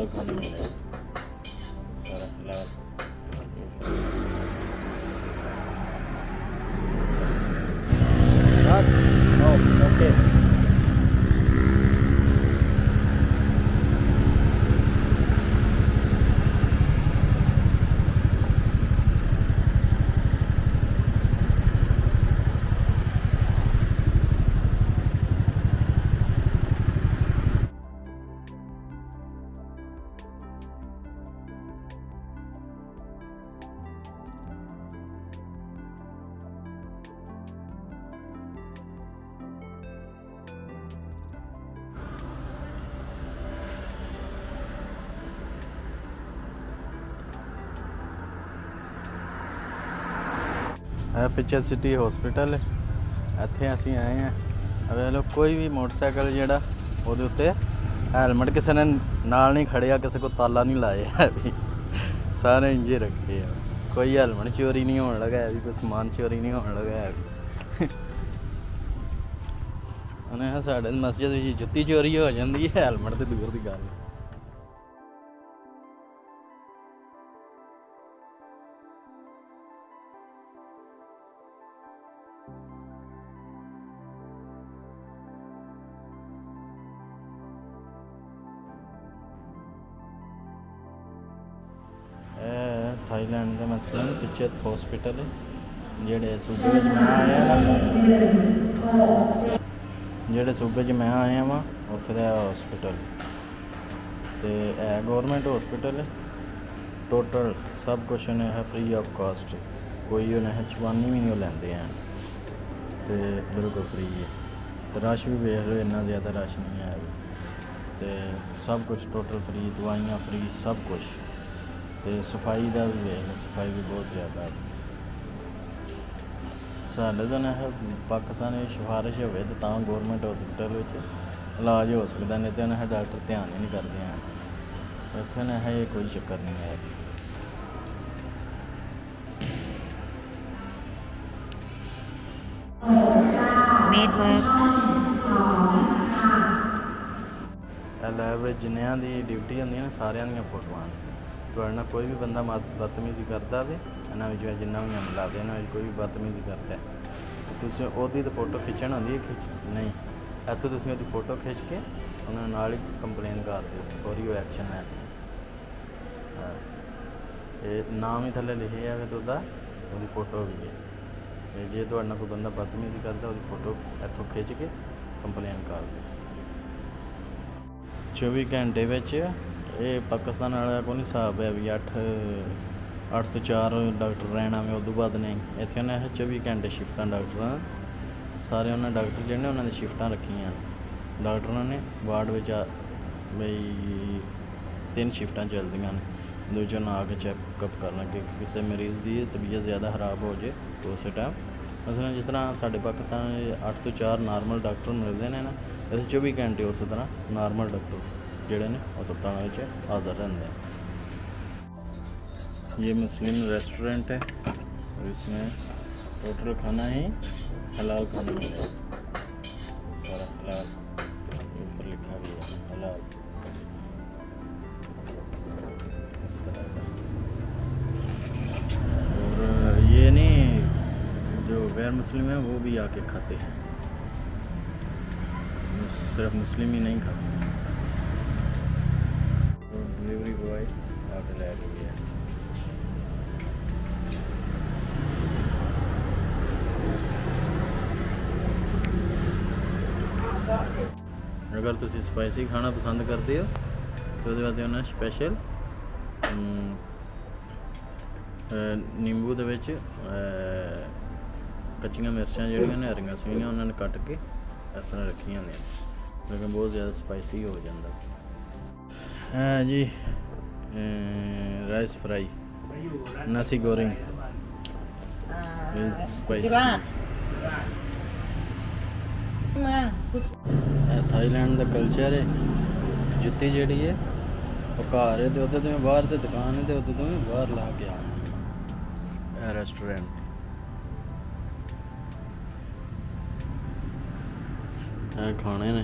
हलाल खाना मिलेगा सारा हलाल। ओके पिक्चर सिटी हॉस्पिटल है इत्थे असीं आए हैं। ਵੇਖ ਲਓ ਕੋਈ ਵੀ ਮੋਟਰਸਾਈਕਲ ਜਿਹੜਾ ਉਹਦੇ ਉੱਤੇ ਹੈਲਮਟ ਕਿਸੇ ਨੇ ਨਾਲ ਨਹੀਂ ਖੜਿਆ, ਕਿਸੇ ਕੋ ਤਾਲਾ ਨਹੀਂ ਲਾਇਆ ਹੈ ਵੀ ਸਾਰੇ ਇੰਜੇ ਰੱਖੇ ਆ। ਕੋਈ ਹੈਲਮਟ ਚੋਰੀ ਨਹੀਂ ਹੋਣ ਲੱਗਾ ਹੈ ਵੀ, ਕੋਈ ਸਮਾਨ ਚੋਰੀ ਨਹੀਂ ਹੋਣ ਲੱਗਾ ਹੈ ਵੀ। ਉਹਨੇ ਸਾਡੇ ਮਸਜਿਦ ਵਿੱਚ ਜੁੱਤੀ ਚੋਰੀ ਹੋ ਜਾਂਦੀ ਹੈ, ਹੈਲਮਟ ਤੇ ਦੂਰ ਦੀ ਗੱਲ। थाईलैंड के मसलन पिछे हॉस्पिटल जेड़े सूबे में मैं आया ना, जेड़े सूबे च मैं आया वा उत्थे दा हॉस्पिटल ते गौरमेंट हॉस्पिटल है। टोटल सब कुछ उन्हें है फ्री ऑफ कॉस्ट, कोई उन्हें चवानी भी नहीं लेंदे हैं तो बिल्कुल फ्री है। तो रश भी वेख लो, इन्ना ज़्यादा रश नहीं है तो सब कुछ टोटल फ्री, दवाइयाँ फ्री, सब कुछ। तो सफाई का भी वेख, सफाई भी बहुत ज़्यादा है। साढ़े तो ना है पाकिस्तान में सिफारिश हो तो गौरमेंट हॉस्पिटल इलाज हो सकता, नहीं तो उन्हें डॉक्टर ध्यान ही नहीं करते हैं। इतने ना है ये कोई चक्कर नहीं है। लैब जिन्हों की ड्यूटी होंगी ना सारिया फोटोआं तो कोई भी बंदा बदतमीजी करता भी इन्होंने जिन्ना भी मिलाते इन्होंने कोई भी बदतमीजी करता है तो उसकी तो फोटो खिंचन होंगी है, नहीं इतों तुम उसकी फोटो खिंच के उन्होंने नाल ही कंप्लेन कर दो, फौरी वो एक्शन है। नाम ही थले लिखे है तो उसकी फोटो भी है। जे तो कोई बंदा बदतमीजी करता उसकी फोटो इतों खिंच के कंप्लेन कर दो। 24 घंटे ये पाकिस्तान वाला को नहीं हिसाब है भी 8 तो 4 डॉक्टर रहना में उदू बाद नहीं। इतने है 24 घंटे शिफ्टा डॉक्टर सारे उन्होंने डॉक्टर जोड़े उन्होंने शिफ्टा रखियाँ। डॉक्टरों ने वार्ड में बई 3 शिफ्टा चलदियाँ दूजे ना आके चैकअप करना कि किसी मरीज़ की तबीयत ज़्यादा ख़राब हो जाए तो उस टाइम मसलन जिस तरह साढ़े पाकिस्तान 8 तो 4 नॉर्मल डॉक्टर मिलते हैं ना, ऐसे 24 घंटे उस तरह नॉर्मल डॉक्टर जोड़े ने अस्पताल में हाजिर रहते हैं। ये मुस्लिम रेस्टोरेंट है और इसमें टोटल खाना ही हलाल खाना मिलेगा सारा हलाल, ऊपर लिखा भी है हलाल इस तरह का। और ये नहीं जो गैर मुस्लिम है वो भी आके खाते हैं, सिर्फ मुस्लिम ही नहीं खाते। डिलीवरी बॉय आके ले गया। अगर तुम स्पाइसी खाना पसंद करते हो तो उन्होंने स्पैशल नींबू दे विच कच्चियां मिर्चां जिहड़ियां ने हरियां सीगियां उन्होंने कट के इस तरह रखियां ने, लेकिन बहुत ज़्यादा स्पाइसी हो जाता है जी। राइस फ्राई, नासी गोरिंग स्पाइसी। थाईलैंड का कल्चर है जुत्ती जी है वो घर है तो तुम्हें बाहर तो दुकान है तो तुम्हें बाहर ला के आना। रेस्टोरेंट खाने ने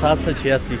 786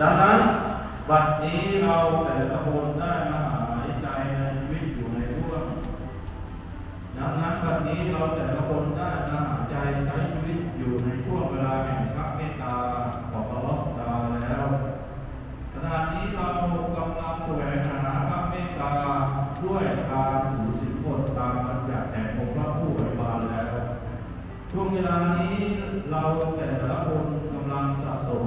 ดังนั้นบัดนี้เราแต่ละคนได้มาหายใจในชีวิตอยู่ในร่วงดังนั้นบัดนี้เราแต่ละคนได้มาหายใจใช้ชีวิตอยู่ในช่วงเวลาแห่งพระเมตตาของอัลเลาะห์ตะอาลาแล้วขณะนี้เรากำลังแสวงหาพระเมตตาด้วยการถือศีลอดตามบัญญัติแห่งองค์พระผู้อภิบาลแล้วช่วงเวลานี้เราแต่ละคนกำลังสะสม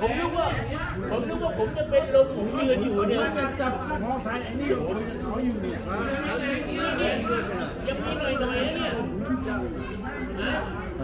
ผมนึกว่าผมจะเป็นลมผมยืนอยู่เนี่ยจับมอไซค์ไอ้นี่เขาอยู่เนี่ยยังมีหน่อยๆเนี่ย